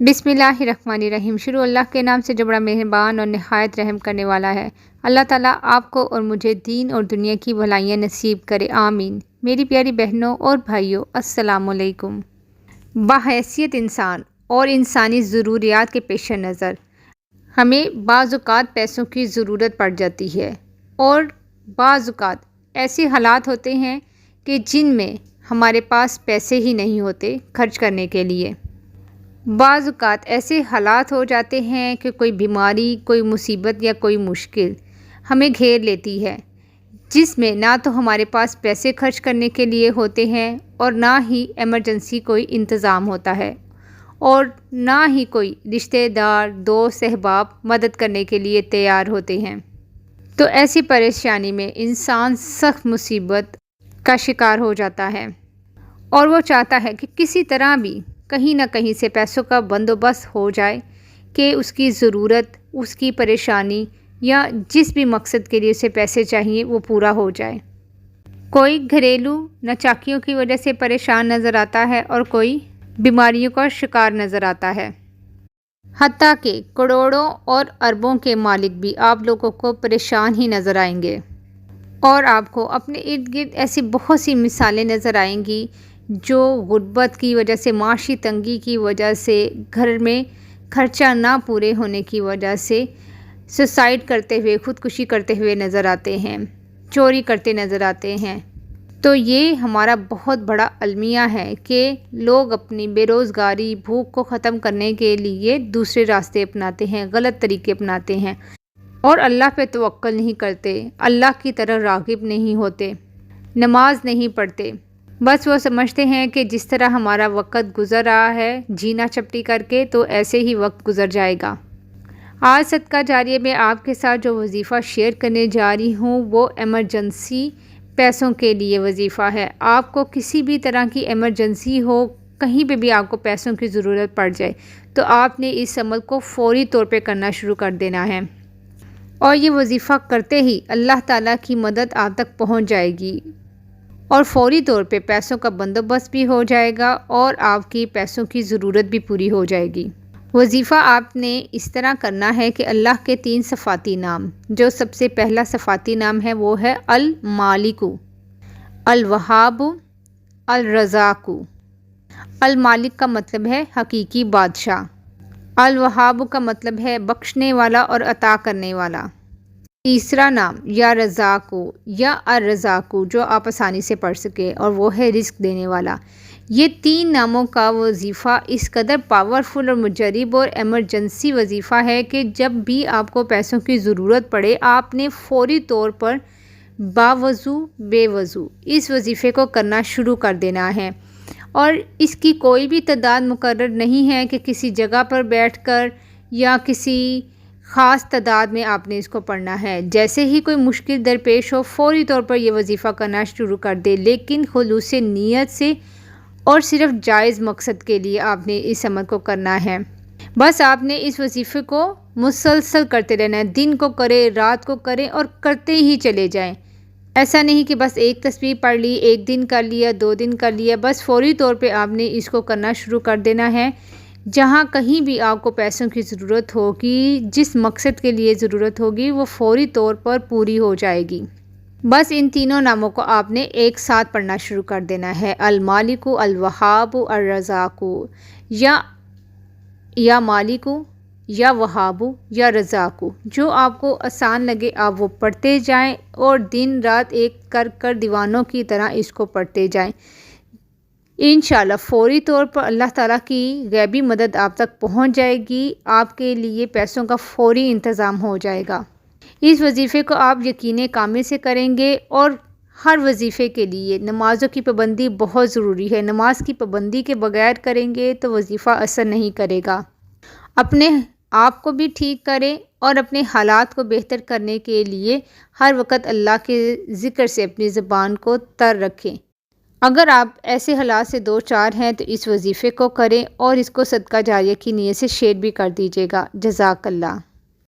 बिस्मिल्लाहिर्रहमानिर्रहीम। शुरू अल्लाह के नाम से जो बड़ा मेहरबान और नहायत रहम करने वाला है। अल्लाह ताला आपको और मुझे दीन और दुनिया की भलाइयाँ नसीब करे, आमीन। मेरी प्यारी बहनों और भाइयों, अस्सलामुअलैकुम। बाहैसियत इंसान और इंसानी ज़रूरियात के पेश नज़र हमें बाज़-औक़ात पैसों की ज़रूरत पड़ जाती है और बाज़-औक़ात ऐसे हालात होते हैं कि जिनमें हमारे पास पैसे ही नहीं होते खर्च करने के लिए। बाज़-औक़ात ऐसे हालात हो जाते हैं कि कोई बीमारी, कोई मुसीबत या कोई मुश्किल हमें घेर लेती है, जिसमें ना तो हमारे पास पैसे खर्च करने के लिए होते हैं और ना ही एमरजेंसी कोई इंतज़ाम होता है और ना ही कोई रिश्तेदार, दोस्त, अहबाब मदद करने के लिए तैयार होते हैं। तो ऐसी परेशानी में इंसान सख्त मुसीबत का शिकार हो जाता है और वो चाहता है कि किसी तरह भी कहीं ना कहीं से पैसों का बंदोबस्त हो जाए कि उसकी ज़रूरत, उसकी परेशानी या जिस भी मकसद के लिए उसे पैसे चाहिए वो पूरा हो जाए। कोई घरेलू नाचाकियों की वजह से परेशान नज़र आता है और कोई बीमारियों का शिकार नज़र आता है। हत्ता कि करोड़ों और अरबों के मालिक भी आप लोगों को परेशान ही नज़र आएंगे और आपको अपने इर्द गिर्द ऐसी बहुत सी मिसालें नज़र आएंगी जो गुर्बत की वजह से, माशी तंगी की वजह से, घर में खर्चा ना पूरे होने की वजह से सुसाइड करते हुए, ख़ुदकुशी करते हुए नज़र आते हैं, चोरी करते नज़र आते हैं। तो ये हमारा बहुत बड़ा अलमिया है कि लोग अपनी बेरोज़गारी, भूख को ख़त्म करने के लिए दूसरे रास्ते अपनाते हैं, गलत तरीके अपनाते हैं और अल्लाह पे तवक्कुल नहीं करते, अल्लाह की तरह राग़िब नहीं होते, नमाज नहीं पढ़ते। बस वो समझते हैं कि जिस तरह हमारा वक्त गुज़र रहा है जीना चपटी करके, तो ऐसे ही वक्त गुज़र जाएगा। आज सदका जारिया में आपके साथ जो वजीफ़ा शेयर करने जा रही हूँ वो एमरजेंसी पैसों के लिए वजीफ़ा है। आपको किसी भी तरह की एमरजेंसी हो, कहीं पे भी आपको पैसों की ज़रूरत पड़ जाए तो आपने इस अमल को फ़ौरी तौर पे करना शुरू कर देना है और ये वजीफ़ा करते ही अल्लाह ताला की मदद आप तक पहुँच जाएगी और फ़ौरी तौर पे पैसों का बंदोबस्त भी हो जाएगा और आपकी पैसों की ज़रूरत भी पूरी हो जाएगी। वजीफ़ा आपने इस तरह करना है कि अल्लाह के 3 सफ़ाती नाम, जो सबसे पहला सफ़ाती नाम है वो है अल मालिकु, अल वहाबु, अल रज़ाकु। अल मालिक का मतलब है हकीकी बादशाह, अल वहाबु का मतलब है बख्शने वाला और अता करने वाला। तीसरा नाम या रज़ाकु या अर्रज़ाकु, जो आप आसानी से पढ़ सके, और वो है रिस्क देने वाला। ये 3 नामों का वजीफ़ा इस कदर पावरफुल और मुजरिब और एमरजेंसी वजीफ़ा है कि जब भी आपको पैसों की ज़रूरत पड़े आपने फ़ौरी तौर पर बावज़ू बेवज़ू इस वजीफ़े को करना शुरू कर देना है और इसकी कोई भी तादाद मुकर्रर नहीं है कि किसी जगह पर बैठकर या किसी ख़ास तादाद में आपने इसको पढ़ना है। जैसे ही कोई मुश्किल दरपेश हो फ़ौरी तौर पर यह वजीफ़ा करना शुरू कर दे, लेकिन खुलूस नीयत से और सिर्फ जायज़ मकसद के लिए आपने इस अमल को करना है। बस आपने इस वजीफ़े को मुसलसल करते रहना है, दिन को करें, रात को करें और करते ही चले जाएं। ऐसा नहीं कि बस एक तस्बीह पढ़ ली, एक दिन कर लिया, 2 दिन कर लिया, बस फ़ौरी तौर पे आपने इसको करना शुरू कर देना है। जहाँ कहीं भी आपको पैसों की ज़रूरत होगी, जिस मकसद के लिए ज़रूरत होगी, वो फ़ौरी तौर पर पूरी हो जाएगी। बस इन तीनों नामों को आपने एक साथ पढ़ना शुरू कर देना है, अल मालिकु, अल वहाबु, अर रज़ाकु, या मालिकु, या वहाबु, या रज़ाकु। जो आपको आसान लगे आप वो पढ़ते जाएं और दिन रात एक कर कर दीवानों की तरह इसको पढ़ते जाएं। इंशाअल्लाह फ़ौरी तौर पर अल्लाह ताला की गैबी मदद आप तक पहुंच जाएगी, आपके लिए पैसों का फ़ौरी इंतज़ाम हो जाएगा। इस वजीफ़े को आप यकीन कामिल से करेंगे और हर वजीफ़े के लिए नमाज़ों की पाबंदी बहुत ज़रूरी है। नमाज की पाबंदी के बगैर करेंगे तो वजीफ़ा असर नहीं करेगा। अपने आप को भी ठीक करें और अपने हालात को बेहतर करने के लिए हर वक्त अल्लाह के ज़िक्र से अपनी ज़बान को तर रखें। अगर आप ऐसे हालात से 2-4 हैं तो इस वजीफ़े को करें और इसको सदका जारिया की नीयत से शेयर भी कर दीजिएगा। जज़ाकल्लाह।